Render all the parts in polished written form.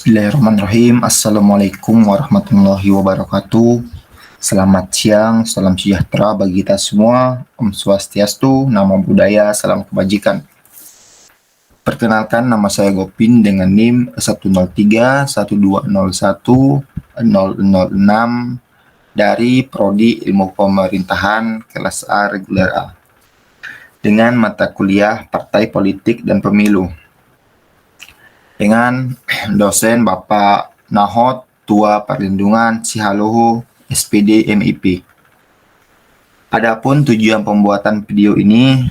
Bismillahirrahmanirrahim. Assalamualaikum warahmatullahi wabarakatuh. Selamat siang, salam sejahtera bagi kita semua. Om Swastiastu, Namo Buddhaya, salam kebajikan. Perkenalkan, nama saya Gopin dengan NIM 103 1201 006 dari Prodi Ilmu Pemerintahan kelas A reguler A dengan mata kuliah Partai Politik dan Pemilu, dengan dosen Bapak Nahot Tua Perlindungan Sihaluhu SPD MIP. Adapun tujuan pembuatan video ini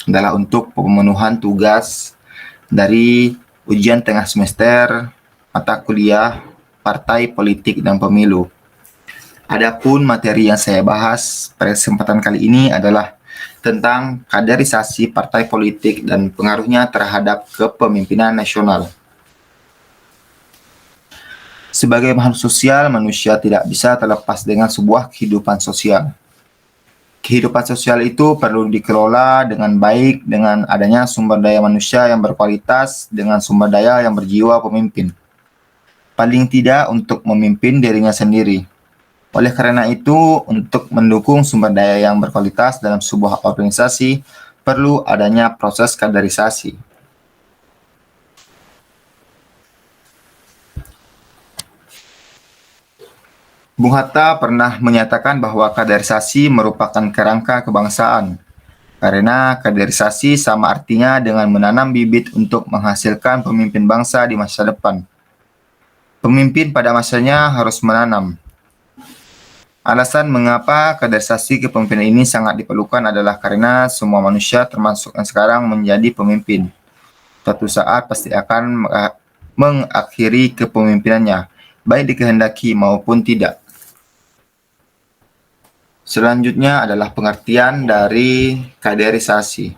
adalah untuk pemenuhan tugas dari ujian tengah semester mata kuliah Partai Politik dan Pemilu. Adapun materi yang saya bahas pada kesempatan kali ini adalah tentang kaderisasi partai politik dan pengaruhnya terhadap kepemimpinan nasional. Sebagai makhluk sosial, manusia tidak bisa terlepas dengan sebuah kehidupan sosial. Kehidupan sosial itu perlu dikelola dengan baik dengan adanya sumber daya manusia yang berkualitas dengan sumber daya yang berjiwa pemimpin. Paling tidak untuk memimpin dirinya sendiri. Oleh karena itu, untuk mendukung sumber daya yang berkualitas dalam sebuah organisasi, perlu adanya proses kaderisasi. Bung Hatta pernah menyatakan bahwa kaderisasi merupakan kerangka kebangsaan, karena kaderisasi sama artinya dengan menanam bibit untuk menghasilkan pemimpin bangsa di masa depan. Pemimpin pada masanya harus menanam. Alasan mengapa kaderisasi kepemimpinan ini sangat diperlukan adalah karena semua manusia termasuk yang sekarang menjadi pemimpin. Suatu saat pasti akan mengakhiri kepemimpinannya, baik dikehendaki maupun tidak. Selanjutnya adalah pengertian dari kaderisasi.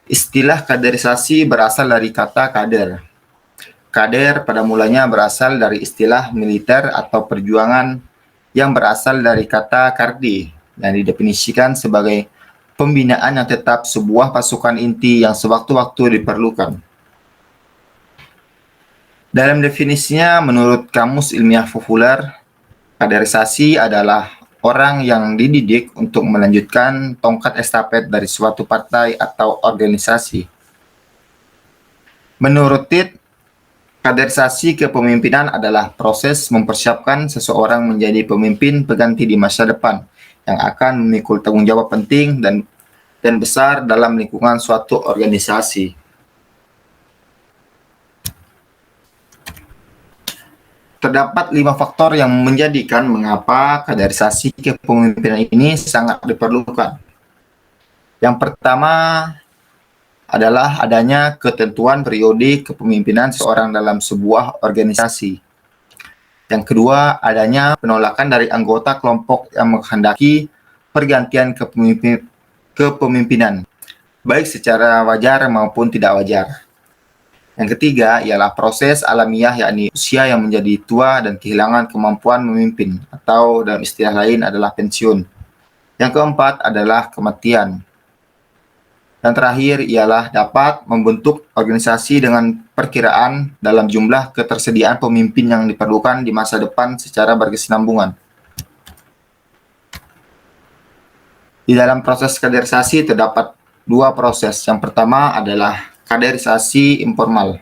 Istilah kaderisasi berasal dari kata kader. Kader pada mulanya berasal dari istilah militer atau perjuangan yang berasal dari kata kardi, yang didefinisikan sebagai pembinaan yang tetap sebuah pasukan inti yang sewaktu-waktu diperlukan. Dalam definisinya, menurut Kamus Ilmiah Populer, kaderisasi adalah orang yang dididik untuk melanjutkan tongkat estafet dari suatu partai atau organisasi. Menurut Tit, kaderisasi kepemimpinan adalah proses mempersiapkan seseorang menjadi pemimpin pengganti di masa depan yang akan memikul tanggung jawab penting dan besar dalam lingkungan suatu organisasi. Terdapat 5 faktor yang menjadikan mengapa kaderisasi kepemimpinan ini sangat diperlukan. Yang pertama adalah adanya ketentuan periode kepemimpinan seseorang dalam sebuah organisasi. Yang kedua, adanya penolakan dari anggota kelompok yang menghendaki pergantian kepemimpinan, baik secara wajar maupun tidak wajar. Yang ketiga ialah proses alamiah, yakni usia yang menjadi tua dan kehilangan kemampuan memimpin, atau dalam istilah lain adalah pensiun. Yang keempat adalah kematian. Dan terakhir ialah dapat membentuk organisasi dengan perkiraan dalam jumlah ketersediaan pemimpin yang diperlukan di masa depan secara berkesinambungan. Di dalam proses kaderisasi terdapat 2 proses. Yang pertama adalah kaderisasi informal.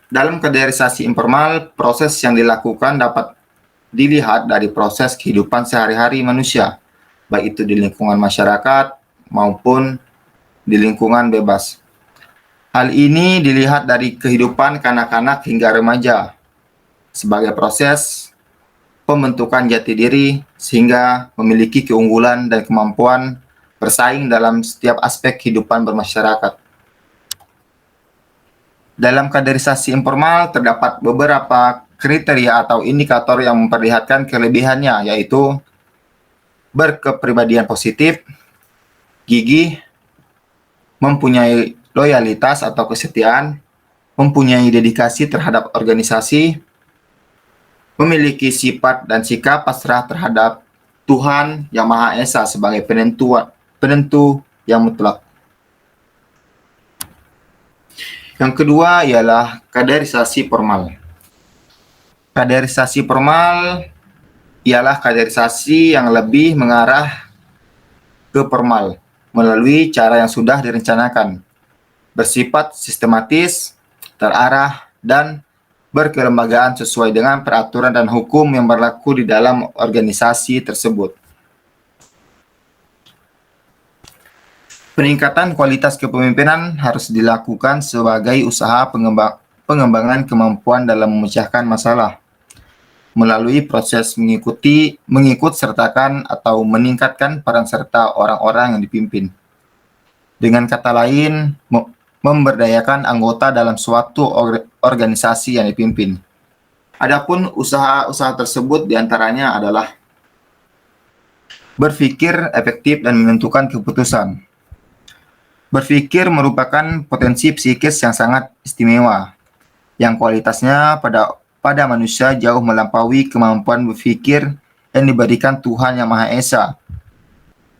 Dalam kaderisasi informal, proses yang dilakukan dapat dilihat dari proses kehidupan sehari-hari manusia, baik itu di lingkungan masyarakat maupun di lingkungan bebas. Hal ini dilihat dari kehidupan kanak-kanak hingga remaja sebagai proses pembentukan jati diri sehingga memiliki keunggulan dan kemampuan bersaing dalam setiap aspek kehidupan bermasyarakat. Dalam kaderisasi informal terdapat beberapa kriteria atau indikator yang memperlihatkan kelebihannya, yaitu berkepribadian positif, gigih, mempunyai loyalitas atau kesetiaan, mempunyai dedikasi terhadap organisasi, memiliki sifat dan sikap pasrah terhadap Tuhan Yang Maha Esa sebagai penentu yang mutlak. Yang kedua ialah kaderisasi formal. Kaderisasi formal ialah kaderisasi yang lebih mengarah ke formal melalui cara yang sudah direncanakan, bersifat sistematis, terarah, dan berkelembagaan sesuai dengan peraturan dan hukum yang berlaku di dalam organisasi tersebut. Peningkatan kualitas kepemimpinan harus dilakukan sebagai usaha pengembangan kemampuan dalam memecahkan masalah melalui proses mengikut sertakan atau meningkatkan peran serta orang-orang yang dipimpin. Dengan kata lain, memberdayakan anggota dalam suatu organisasi yang dipimpin. Adapun usaha-usaha tersebut diantaranya adalah berpikir efektif dan menentukan keputusan. Berpikir merupakan potensi psikis yang sangat istimewa, yang kualitasnya pada manusia jauh melampaui kemampuan berpikir yang diberikan Tuhan Yang Maha Esa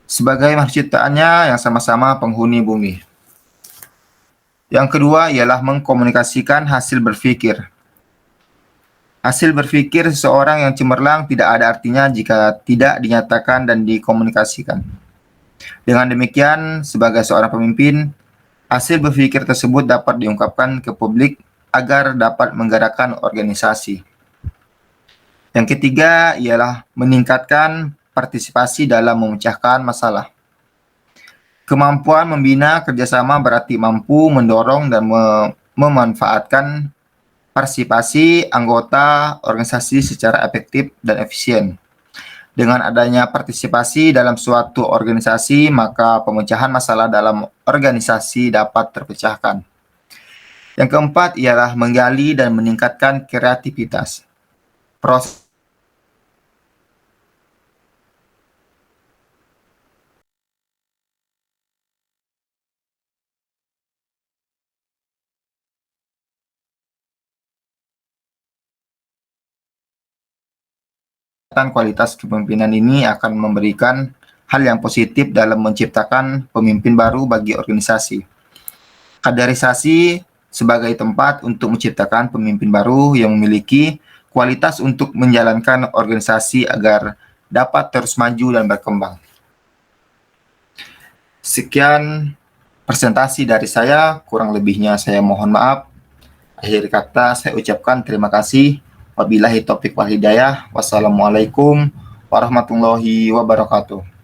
sebagai makhluk ciptaannya yang sama-sama penghuni bumi. Yang kedua ialah mengkomunikasikan hasil berpikir. Hasil berpikir seseorang yang cemerlang tidak ada artinya jika tidak dinyatakan dan dikomunikasikan. Dengan demikian, sebagai seorang pemimpin, hasil berpikir tersebut dapat diungkapkan ke publik agar dapat menggerakkan organisasi. Yang ketiga ialah meningkatkan partisipasi dalam memecahkan masalah. Kemampuan membina kerjasama berarti mampu mendorong dan memanfaatkan partisipasi anggota organisasi secara efektif dan efisien. Dengan adanya partisipasi dalam suatu organisasi, maka pemecahan masalah dalam organisasi dapat terpecahkan. Yang keempat ialah menggali dan meningkatkan kreativitas. Proses kualitas kepemimpinan ini akan memberikan hal yang positif dalam menciptakan pemimpin baru bagi organisasi. Kaderisasi sebagai tempat untuk menciptakan pemimpin baru yang memiliki kualitas untuk menjalankan organisasi agar dapat terus maju dan berkembang. Sekian presentasi dari saya, kurang lebihnya saya mohon maaf. Akhir kata saya ucapkan terima kasih. Wabillahi taufiq wal hidayah. Wassalamualaikum warahmatullahi wabarakatuh.